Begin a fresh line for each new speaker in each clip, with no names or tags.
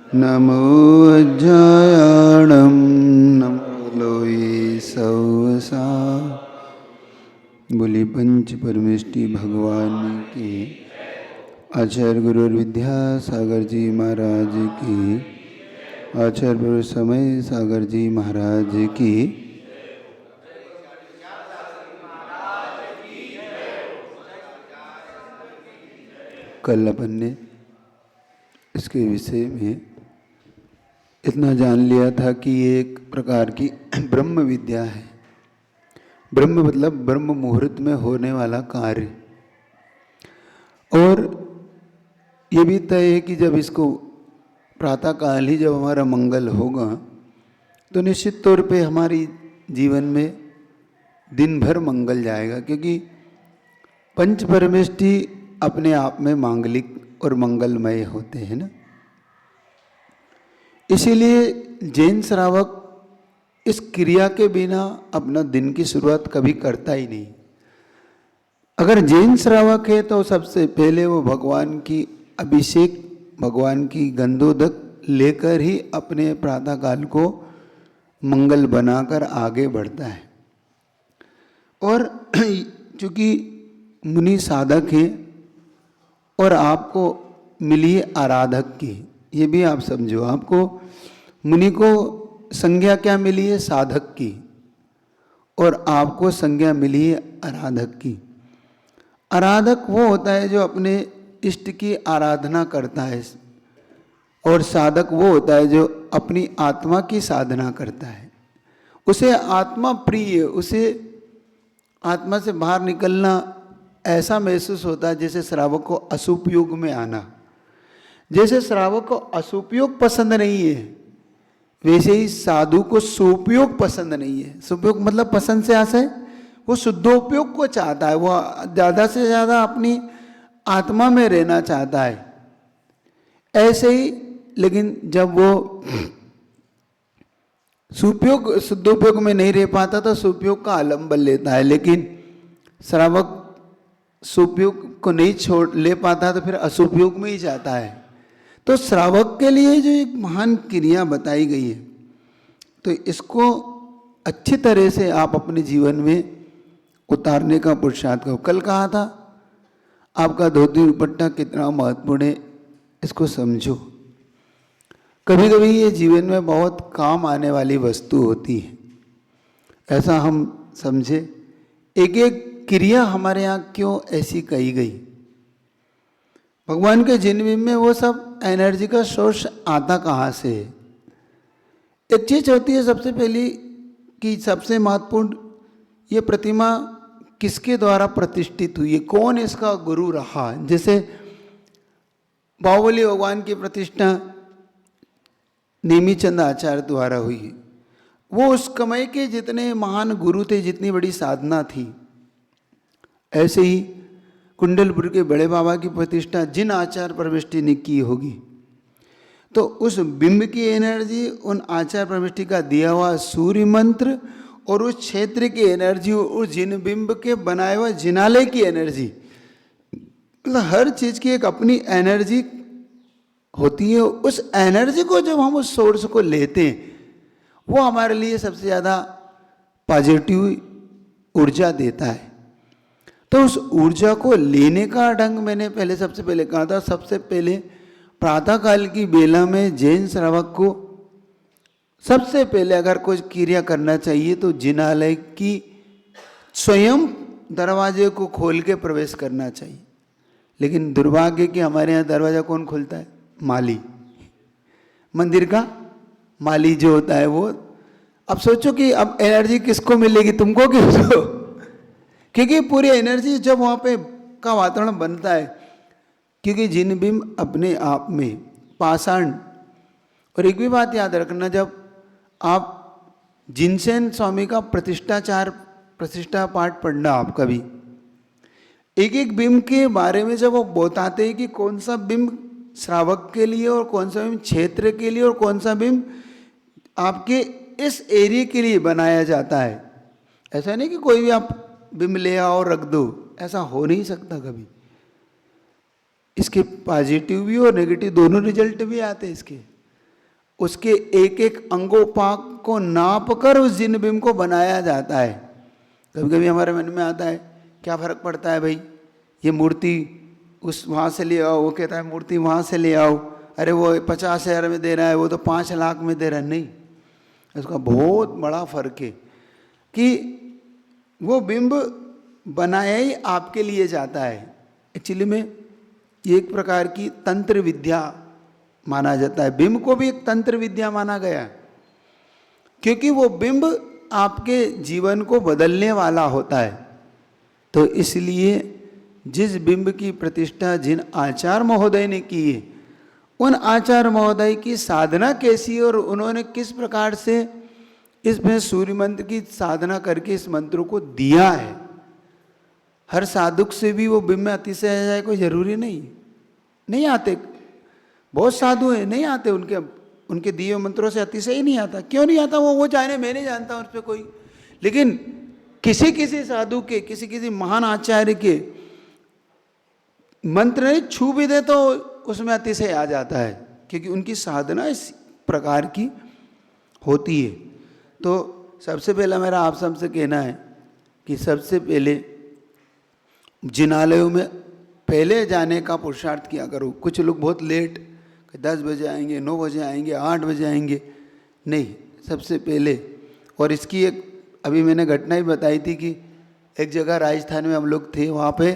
नमो अज्जायाणं नमो लोई सौसा। बोली पंच परमेष्टि भगवान की। आचार्य गुरु विद्यासागर जी महाराज की। आचार्य गुरु समय सागर जी महाराज की। कल अपन ने इसके विषय में इतना जान लिया था कि ये एक प्रकार की ब्रह्म विद्या है। ब्रह्म मतलब ब्रह्म मुहूर्त में होने वाला कार्य। और ये भी तय है कि जब इसको प्रातःकाल ही जब हमारा मंगल होगा तो निश्चित तौर पे हमारी जीवन में दिन भर मंगल जाएगा, क्योंकि पंच परमेष्टि अपने आप में मांगलिक और मंगलमय होते हैं ना। इसीलिए जैन श्रावक इस क्रिया के बिना अपना दिन की शुरुआत कभी करता ही नहीं। अगर जैन श्रावक है तो सबसे पहले वो भगवान की अभिषेक, भगवान की गंधोदक लेकर ही अपने प्रातःकाल को मंगल बनाकर आगे बढ़ता है। और चूंकि मुनि साधक हैं और आपको मिली है आराधक की, ये भी आप समझो। आपको मुनि को संज्ञा क्या मिली है? साधक की। और आपको संज्ञा मिली है आराधक की। आराधक वो होता है जो अपने इष्ट की आराधना करता है, और साधक वो होता है जो अपनी आत्मा की साधना करता है। उसे आत्मा प्रिय, उसे आत्मा से बाहर निकलना ऐसा महसूस होता है जैसे श्रावक को असुपयोग में आना। जैसे श्रावक को असुपयोग पसंद नहीं है, वैसे ही साधु को सुपयोग पसंद नहीं है। सुपयोग मतलब पसंद से आशय, वो शुद्धोपयोग को चाहता है। वो ज़्यादा से ज़्यादा अपनी आत्मा में रहना चाहता है। ऐसे ही लेकिन जब वो सुपयोग शुद्धोपयोग में नहीं रह पाता तो सुपयोग का आलंबन लेता है। लेकिन श्रावक सुपयोग को नहीं छोड़ ले पाता तो फिर असुपयोग में ही जाता है। तो श्रावक के लिए जो एक महान क्रिया बताई गई है, तो इसको अच्छी तरह से आप अपने जीवन में उतारने का पुरुषार्थ करो। कल कहा था आपका धोती दुपट्टा कितना महत्वपूर्ण है, इसको समझो। कभी कभी ये जीवन में बहुत काम आने वाली वस्तु होती है, ऐसा हम समझे। एक एक क्रिया हमारे यहाँ क्यों ऐसी कही गई? भगवान के जिन में वो सब एनर्जी का सोर्स आता कहाँ से है? एक चीज होती है सबसे पहली कि सबसे महत्वपूर्ण, ये प्रतिमा किसके द्वारा प्रतिष्ठित हुई है, कौन इसका गुरु रहा। जैसे बाहुबली भगवान की प्रतिष्ठा नेमीचंद आचार्य द्वारा हुई है। वो उस समय के जितने महान गुरु थे, जितनी बड़ी साधना थी, ऐसे ही कुंडलपुर के बड़े बाबा की प्रतिष्ठा जिन आचार्य परमेष्टि ने की होगी, तो उस बिंब की एनर्जी, उन आचार्य परमेष्टि का दिया हुआ सूर्य मंत्र और उस क्षेत्र की एनर्जी, उस जिन बिंब के बनाए हुए जिनालय की एनर्जी, मतलब हर चीज की एक अपनी एनर्जी होती है। उस एनर्जी को जब हम उस सोर्स को लेते हैं, वो हमारे लिए सबसे ज़्यादा पॉजिटिव ऊर्जा देता है। तो उस ऊर्जा को लेने का ढंग मैंने पहले सबसे पहले कहा था। सबसे पहले प्रातःकाल की बेला में जैन श्रावक को सबसे पहले अगर कोई क्रिया करना चाहिए तो जिनालय की स्वयं दरवाजे को खोल के प्रवेश करना चाहिए। लेकिन दुर्भाग्य कि हमारे यहाँ दरवाजा कौन खोलता है? माली। मंदिर का माली जो होता है वो। अब सोचो कि अब एनर्जी किसको मिलेगी, तुमको कि उसको? क्योंकि पूरी एनर्जी जब वहाँ पे का वातावरण बनता है, क्योंकि जिन बिंब अपने आप में पाषाण। और एक भी बात याद रखना, जब आप जिनसेन स्वामी का प्रतिष्ठा पाठ पढ़ना आप कभी, एक एक बिंब के बारे में जब वो बताते हैं कि कौन सा बिंब श्रावक के लिए और कौन सा बिंब क्षेत्र के लिए और कौन सा बिंब आपके इस एरिया के लिए बनाया जाता है। ऐसा नहीं कि कोई भी आप बिंब ले आओ और रख दो, ऐसा हो नहीं सकता कभी। इसके पॉजिटिव भी और नेगेटिव दोनों रिजल्ट भी आते हैं इसके। उसके एक एक अंगोपाक को नाप कर उस जिन बिंब को बनाया जाता है। कभी कभी हमारे मन में आता है क्या फर्क पड़ता है भाई, ये मूर्ति उस वहाँ से ले आओ, वो कहता है मूर्ति वहाँ से ले आओ, अरे वो 50,000 में दे रहा है, वो तो 5 लाख में दे रहा है। नहीं, इसका बहुत बड़ा फर्क है कि वो बिंब बनाया ही आपके लिए जाता है। एक्चुअली में ये एक प्रकार की तंत्र विद्या माना जाता है, बिंब को भी एक तंत्र विद्या माना गया है, क्योंकि वो बिंब आपके जीवन को बदलने वाला होता है। तो इसलिए जिस बिंब की प्रतिष्ठा जिन आचार्य महोदय ने की है, उन आचार्य महोदय की साधना कैसी है और उन्होंने किस प्रकार से इसमें सूर्य मंत्र की साधना करके इस मंत्रों को दिया है। हर साधुक से भी वो बिंब में अतिशय आ जाए कोई जरूरी नहीं आते। बहुत साधु हैं नहीं आते, उनके दिए मंत्रों से अतिशय ही नहीं आता। क्यों नहीं आता वो जाने, मैं नहीं जानता उस पर कोई, लेकिन किसी किसी साधु के, किसी किसी महान आचार्य के मंत्र नहीं छू भी दे तो उसमें अतिशय आ जाता है, क्योंकि उनकी साधना इस प्रकार की होती है। तो सबसे पहला मेरा आप सबसे कहना है कि सबसे पहले जिनालयों में पहले जाने का पुरुषार्थ किया करो। कुछ लोग बहुत लेट 10 बजे आएंगे, 9 बजे आएंगे, 8 बजे आएंगे, नहीं, सबसे पहले। और इसकी एक अभी मैंने घटना ही बताई थी कि एक जगह राजस्थान में हम लोग थे, वहाँ पे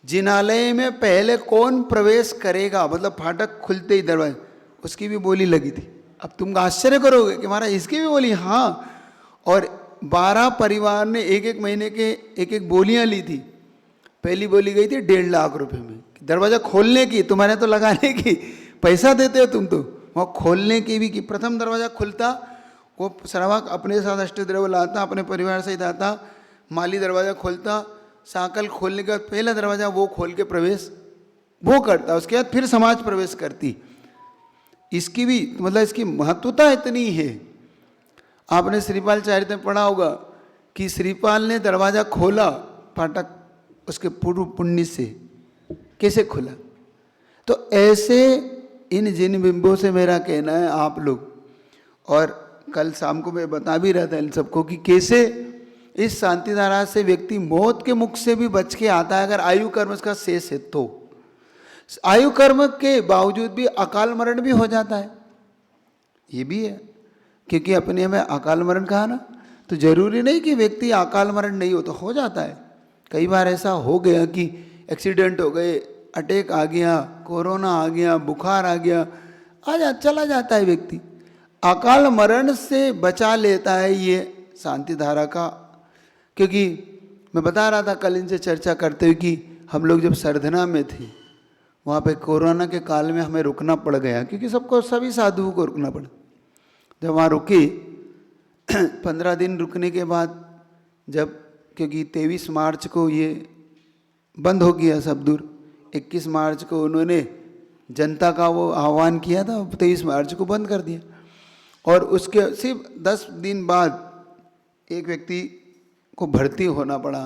जिनालय में पहले कौन प्रवेश करेगा, मतलब फाटक खुलते ही दरवाजे, उसकी भी बोली लगी थी। अब तुम आश्चर्य करोगे कि महाराज इसकी भी बोली, हाँ। और 12 परिवार ने एक एक महीने के एक एक बोलियाँ ली थी। पहली बोली गई थी 1.5 लाख रुपए में, दरवाजा खोलने की, तुम्हारे तो लगाने की पैसा देते हो तुम, तो वहाँ खोलने की भी की। प्रथम दरवाजा खुलता, वो श्रावक अपने साथ अष्टद्रव्य लाता, अपने परिवार सहित आता, माली दरवाजा खोलता, साकल खोलने के बाद पहला दरवाजा वो खोल के प्रवेश वो करता, उसके बाद फिर समाज प्रवेश करती। इसकी भी मतलब इसकी महत्वता इतनी है। आपने श्रीपाल चरित्र में पढ़ा होगा कि श्रीपाल ने दरवाजा खोला फाटक उसके पूर्व पुण्य से, कैसे खुला। तो ऐसे इन जिन बिंबों से मेरा कहना है आप लोग, और कल शाम को मैं बता भी रहा था इन सबको कि कैसे इस शांति धारा से व्यक्ति मौत के मुख से भी बच के आता है, अगर आयु कर्म इसका शेष है तो। आयु कर्म के बावजूद भी अकाल मरण भी हो जाता है, ये भी है, क्योंकि अपने में अकाल मरण कहा ना, तो जरूरी नहीं कि व्यक्ति अकाल मरण नहीं हो, तो हो जाता है। कई बार ऐसा हो गया कि एक्सीडेंट हो गए, अटैक आ गया, कोरोना आ गया, बुखार आ गया, चला जाता है व्यक्ति। अकाल मरण से बचा लेता है ये शांति धारा का। क्योंकि मैं बता रहा था कल इनसे चर्चा करते हुए कि हम लोग जब सरधना में थे, वहाँ पे कोरोना के काल में हमें रुकना पड़ गया, क्योंकि सभी साधुओं को रुकना पड़ा। जब वहाँ रुके 15 दिन रुकने के बाद, जब क्योंकि 23 मार्च को ये बंद हो गया सब दूर, 21 मार्च को उन्होंने जनता का वो आह्वान किया था, 23 मार्च को बंद कर दिया। और उसके सिर्फ 10 दिन बाद एक व्यक्ति को भर्ती होना पड़ा,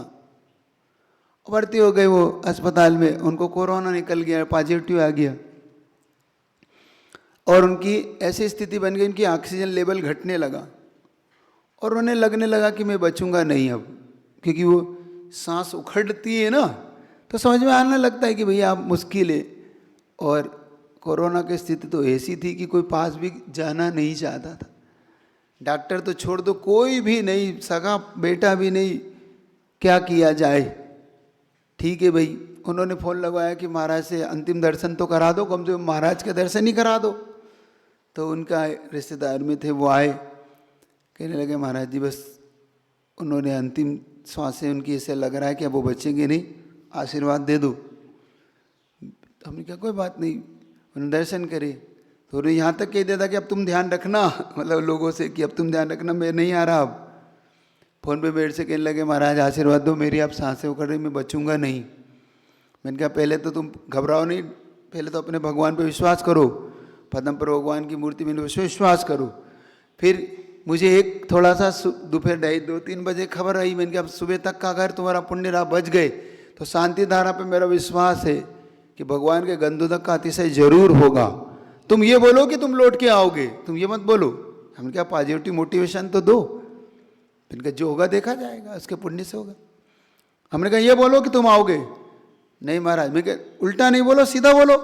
भर्ती हो गए वो अस्पताल में, उनको कोरोना निकल गया, पॉजिटिव आ गया, और उनकी ऐसी स्थिति बन गई, उनकी ऑक्सीजन लेवल घटने लगा, और उन्हें लगने लगा कि मैं बचूंगा नहीं अब, क्योंकि वो सांस उखड़ती है ना, तो समझ में आने लगता है कि भैया आप मुश्किल है। और कोरोना की स्थिति तो ऐसी थी कि कोई पास भी जाना नहीं चाहता था, डॉक्टर तो छोड़ दो, कोई भी नहीं, सगा बेटा भी नहीं, क्या किया जाए। ठीक है भाई, उन्होंने फ़ोन लगवाया कि महाराज से अंतिम दर्शन तो करा दो, कम से कम महाराज के दर्शन ही करा दो। तो उनका रिश्तेदार में थे, वो आए, कहने लगे महाराज जी बस उन्होंने अंतिम श्वासें उनकी ऐसे लग रहा है कि अब वो बचेंगे नहीं, आशीर्वाद दे दो। तो हमने कहा कोई बात नहीं, उन्होंने दर्शन करे। तो उन्होंने यहाँ तक कह दिया था कि अब तुम ध्यान रखना, मतलब लोगों से कि अब तुम ध्यान रखना, मैं नहीं आ रहा। अब फ़ोन पे बेड से कहने लगे महाराज आशीर्वाद दो, मेरी आप सांसें उखड़ रही, मैं बचूंगा नहीं। मैंने कहा पहले तो तुम घबराओ नहीं, पहले तो अपने भगवान पे विश्वास करो, पद्म पर भगवान की मूर्ति में विश्वास करो। फिर मुझे एक थोड़ा सा दोपहर 2-3 बजे खबर आई, मैंने कहा अब सुबह तक का अगर तुम्हारा पुण्य रहा बच गए तो शांति धारा पे मेरा विश्वास है कि भगवान के गंधोदक का अतिशय जरूर होगा। तुम ये बोलो कि तुम लौट के आओगे, तुम ये मत बोलो। हमने कहा पॉजिटिव मोटिवेशन तो दो, फिर कहा जो होगा देखा जाएगा, उसके पुण्य से होगा। हमने कहा ये बोलो कि तुम आओगे। नहीं महाराज, मैं कहा उल्टा नहीं बोलो, सीधा बोलो।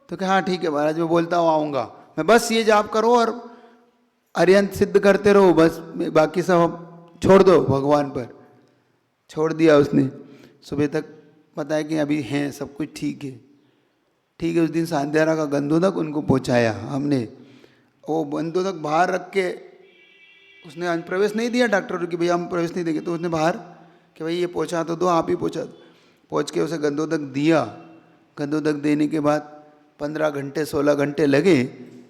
तो कहा हाँ ठीक है महाराज, मैं बोलता हूँ आऊँगा, मैं बस ये जाप करो और अर्यंत सिद्ध करते रहो, बस बाकी सब छोड़ दो भगवान पर। छोड़ दिया उसने। सुबह तक पता है कि अभी हैं, सब कुछ ठीक है। ठीक है, उस दिन सांध्यारा का गंधोदक उनको पहुँचाया हमने। वो गंधोदक बाहर रख के, उसने प्रवेश नहीं दिया डॉक्टर कि भैया हम प्रवेश नहीं देंगे, तो उसने बाहर कि भाई ये पहुँचा तो दो, आप ही पहुँचा दो। पहुँच के उसे गंधोदक दिया। गंधोदक देने के बाद 15 घंटे 16 घंटे लगे,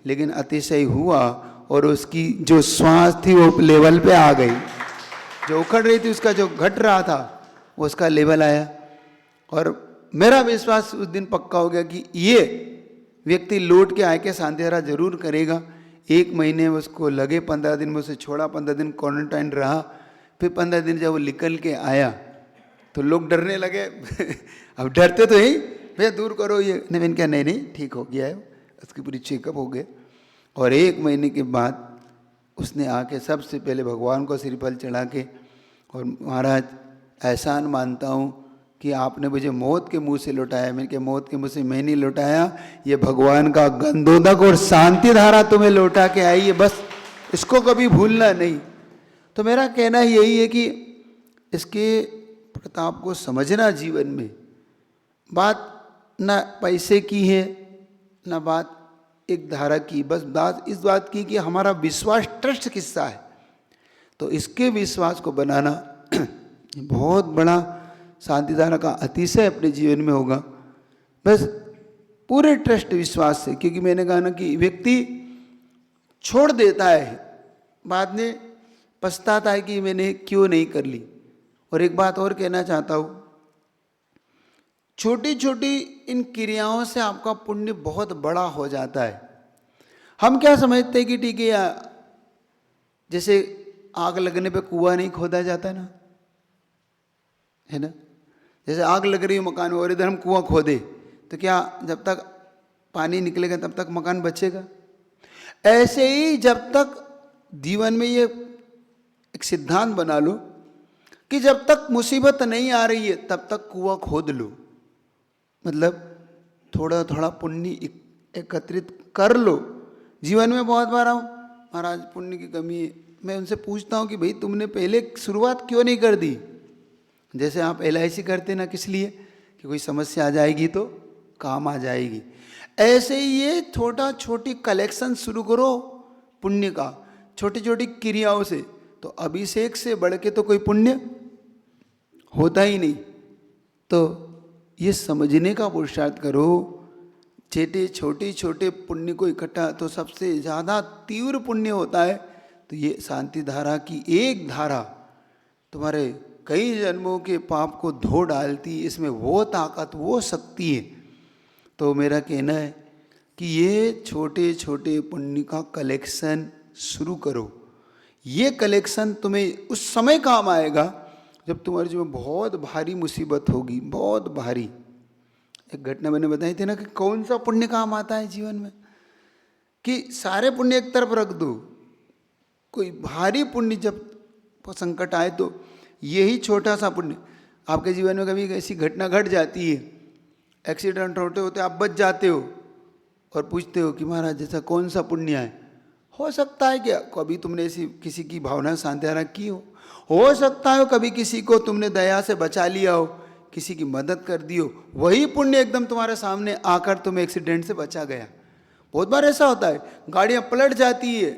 लेकिन अतिशय हुआ और उसकी जो श्वास थी वो लेवल पे आ गई। जो उखड़ रही थी, उसका जो घट रहा था, वो उसका लेवल आया। और मेरा विश्वास उस दिन पक्का हो गया कि ये व्यक्ति लौट के आके सांध्यारा जरूर करेगा। 1 महीने में उसको लगे, 15 दिन में उसे छोड़ा, 15 दिन क्वारंटाइन रहा। फिर 15 दिन जब वो निकल के आया तो लोग डरने लगे अब डरते तो ही, भैया दूर करो ये। मैंने कहा नहीं नहीं ठीक हो गया है, उसकी पूरी चेकअप हो गए। और 1 महीने के बाद उसने आके सबसे पहले भगवान को श्रीफल चढ़ा के, और महाराज एहसान मानता हूँ कि आपने मुझे मौत के मुंह से लौटाया। मैंने कहा मौत के मुंह से मैं नहीं लौटाया, ये भगवान का गंधोदक और शांति धारा तुम्हें लौटा के आई है, बस इसको कभी भूलना नहीं। तो मेरा कहना यही है कि इसके प्रताप को समझना जीवन में। बात ना पैसे की है, ना बात एक धारा की, बस बात इस बात की कि हमारा विश्वास ट्रस्ट किसका है। तो इसके विश्वास को बनाना बहुत बड़ा शांति धारा का अतिशय अपने जीवन में होगा, बस पूरे ट्रस्ट विश्वास से। क्योंकि मैंने कहा ना कि व्यक्ति छोड़ देता है, बाद में पछताता है कि मैंने क्यों नहीं कर ली। और एक बात और कहना चाहता हूँ, छोटी छोटी इन क्रियाओं से आपका पुण्य बहुत बड़ा हो जाता है। हम क्या समझते हैं कि ठीक है, जैसे आग लगने पे कुआं नहीं खोदा जाता ना, है ना। जैसे आग लग रही है मकान में और इधर हम कुआं खोदे, तो क्या जब तक पानी निकलेगा तब तक मकान बचेगा? ऐसे ही जब तक जीवन में ये एक सिद्धांत बना लो कि जब तक मुसीबत नहीं आ रही है तब तक कुआं खोद लो। मतलब थोड़ा थोड़ा पुण्य एकत्रित कर लो। जीवन में बहुत बार महाराज पुण्य की कमी है, मैं उनसे पूछता हूँ कि भाई तुमने पहले शुरुआत क्यों नहीं कर दी? जैसे आप LIC करते ना, किस लिए? कि कोई समस्या आ जाएगी तो काम आ जाएगी। ऐसे ही ये छोटा छोटी कलेक्शन शुरू करो पुण्य का, छोटी छोटी क्रियाओं से, तो अभिषेक से बढ़ के तो कोई पुण्य होता ही नहीं। तो ये समझने का पुरुषार्थ करो, छोटे छोटे पुण्य को इकट्ठा, तो सबसे ज़्यादा तीव्र पुण्य होता है। तो ये शांति धारा की एक धारा तुम्हारे कई जन्मों के पाप को धो डालती, इसमें वो ताकत, वो शक्ति है। तो मेरा कहना है कि ये छोटे छोटे पुण्य का कलेक्शन शुरू करो। ये कलेक्शन तुम्हें उस समय काम आएगा जब तुम्हारे जीवन में बहुत भारी मुसीबत होगी, बहुत भारी। एक घटना मैंने बताई थी ना कि कौन सा पुण्य काम आता है जीवन में, कि सारे पुण्य एक तरफ रख दो, कोई भारी पुण्य जब संकट आए तो यही छोटा सा पुण्य। आपके जीवन में कभी ऐसी घटना घट जाती है, एक्सीडेंट होते होते आप बच जाते हो और पूछते हो कि महाराज जैसा कौन सा पुण्य है? हो सकता है क्या कभी तुमने ऐसी किसी की भावना सांत्वना की हो सकता है कभी किसी को तुमने दया से बचा लिया हो, किसी की मदद कर दी हो, वही पुण्य एकदम तुम्हारे सामने आकर तुम्हें एक्सीडेंट से बचा गया। बहुत बार ऐसा होता है, गाड़ियाँ पलट जाती है,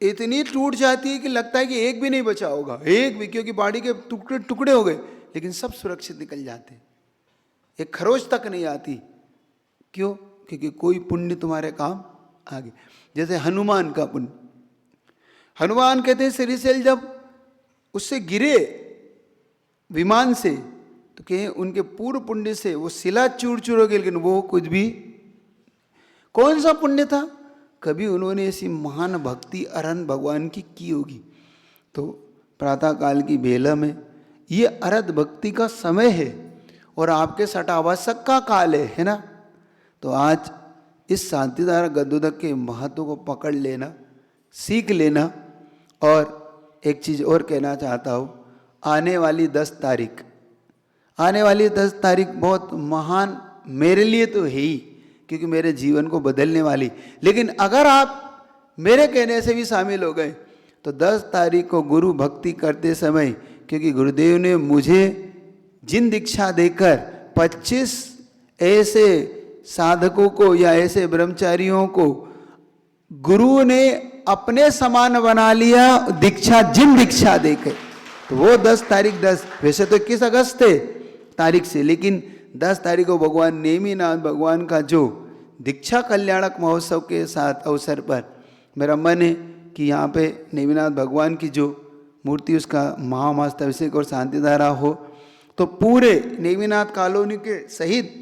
इतनी टूट जाती है कि लगता है कि एक भी नहीं बचा होगा, एक भी, क्योंकि बॉडी के टुकड़े टुकड़े हो गए, लेकिन सब सुरक्षित निकल जाते, एक खरोच तक नहीं आती। क्यों? क्योंकि कोई पुण्य तुम्हारे काम आ गया। जैसे हनुमान का पुण्य, हनुमान कहते हैं श्रीशैल जब उससे गिरे विमान से, तो कहें उनके पूर्व पुण्य से वो शिला चूर चूर हो गई, लेकिन वो कुछ भी, कौन सा पुण्य था? कभी उन्होंने ऐसी महान भक्ति अरहन भगवान की होगी। तो प्रातः काल की बेला में ये अरहत भक्ति का समय है और आपके सटावासक का काल है ना। तो आज इस शांतिधारा गद्योदक के महत्व को पकड़ लेना, सीख लेना। और एक चीज़ और कहना चाहता हूँ, आने वाली 10 तारीख बहुत महान मेरे लिए तो है ही, क्योंकि मेरे जीवन को बदलने वाली। लेकिन अगर आप मेरे कहने से भी शामिल हो गए तो 10 तारीख को गुरु भक्ति करते समय, क्योंकि गुरुदेव ने मुझे जिन दीक्षा देकर 25 ऐसे साधकों को या ऐसे ब्रह्मचारियों को गुरु ने अपने समान बना लिया, दीक्षा जिन दीक्षा देकर, तो वो 10 तारीख 10, वैसे तो 21 अगस्त थे तारीख से, लेकिन 10 तारीख को भगवान नेमिनाथ भगवान का जो दीक्षा कल्याणक महोत्सव के साथ अवसर पर मेरा मन है कि यहाँ पे नेमिनाथ भगवान की जो मूर्ति, उसका महामस्तकाभिषेक और शांतिधारा हो, तो पूरे नेमिनाथ कॉलोनी के सहित,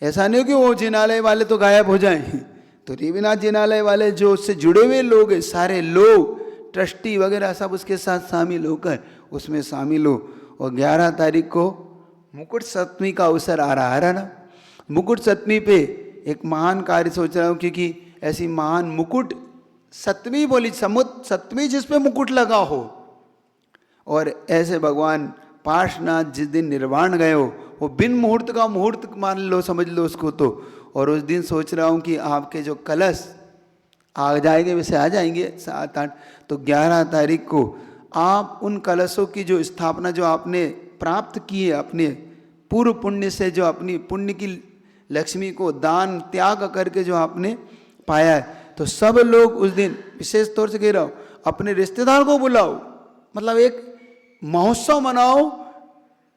ऐसा नहीं कि वो जिनालय वाले तो गायब हो जाएं, तो नेमिनाथ जिनालय वाले जो उससे जुड़े हुए लोग हैं, सारे लोग, ट्रस्टी वगैरह सब उसके साथ शामिल होकर उसमें शामिल हो। और 11 तारीख को मुकुट सप्तमी का अवसर आ रहा है ना। मुकुट सप्तमी पे एक महान कार्य सोच रहा हूँ, क्योंकि ऐसी महान मुकुट सप्तमी बोली, सप्तमी जिसपे मुकुट लगा हो, और ऐसे भगवान पार्श्वनाथ जिस दिन निर्वाण गए हो, वो बिन मुहूर्त का मुहूर्त मान लो, समझ लो उसको तो। और उस दिन सोच रहा हूँ कि आपके जो कलश आ जाएंगे, वैसे आ जाएंगे 7-8, तो 11 तारीख को आप उन कलशों की जो स्थापना जो आपने प्राप्त की है अपने पूर्व पुण्य से, जो अपनी पुण्य की लक्ष्मी को दान त्याग करके जो आपने पाया है, तो सब लोग उस दिन विशेष तौर से कह रहा हूँ, अपने रिश्तेदार को बुलाओ, मतलब एक महोत्सव मनाओ।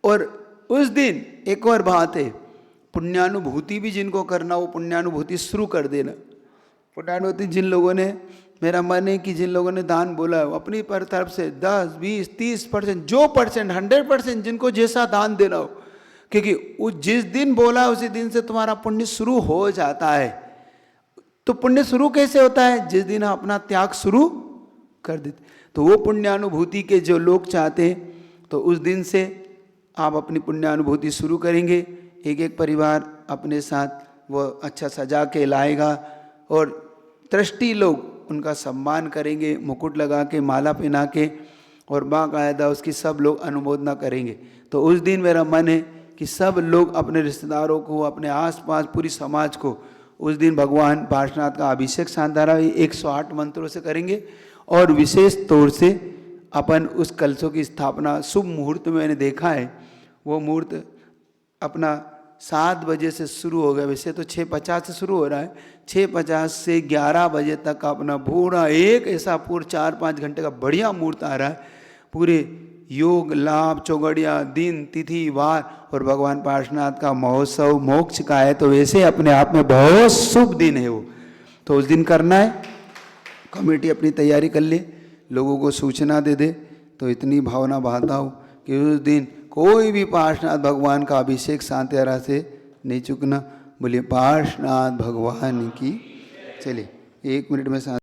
और उस दिन एक और बात है, पुण्यानुभूति भी जिनको करना, वो पुण्यानुभूति शुरू कर देना। पुण्यानुभूति जिन लोगों ने, मेरा मन है कि जिन लोगों ने दान बोला है, अपनी पर तरफ से 10, 20, 30%, जो परसेंट 100% जिनको जैसा दान देना हो, क्योंकि वो जिस दिन बोला उसी दिन से तुम्हारा पुण्य शुरू हो जाता है। तो पुण्य शुरू कैसे होता है? जिस दिन आप अपना त्याग शुरू कर देते। तो वो पुण्यानुभूति के जो लोग चाहते हैं, तो उस दिन से आप अपनी पुण्यानुभूति शुरू करेंगे। एक एक परिवार अपने साथ वो अच्छा सजा के लाएगा, और ट्रस्टी लोग उनका सम्मान करेंगे, मुकुट लगा के, माला पहना के, और बाकायदा उसकी सब लोग अनुमोदना करेंगे। तो उस दिन मेरा मन है कि सब लोग अपने रिश्तेदारों को, अपने आसपास पूरी समाज को उस दिन भगवान पार्श्वनाथ का अभिषेक शांतिधारा 108 मंत्रों से करेंगे। और विशेष तौर से अपन उस कलशों की स्थापना शुभ मुहूर्त में, मैंने देखा है वो मुहूर्त अपना 7 बजे से शुरू हो गया, वैसे तो 6:50 से शुरू हो रहा है, 6:50 से 11 बजे तक अपना पूरा एक ऐसा पूरा 4-5 घंटे का बढ़िया मुहूर्त आ रहा है। पूरे योग, लाभ, चौगड़िया, दिन, तिथि, वार, और भगवान पार्श्वनाथ का महोत्सव मोक्ष का है, तो वैसे अपने आप में बहुत शुभ दिन है वो। तो उस दिन करना है, कमेटी अपनी तैयारी कर ले, लोगों को सूचना दे दे। तो इतनी भावना बहाता हूँ कि उस दिन कोई भी पार्श्वनाथ भगवान का अभिषेक शांतिधारा से नहीं चुकना। बोलिए पार्श्वनाथ भगवान की। चलिए 1 मिनट में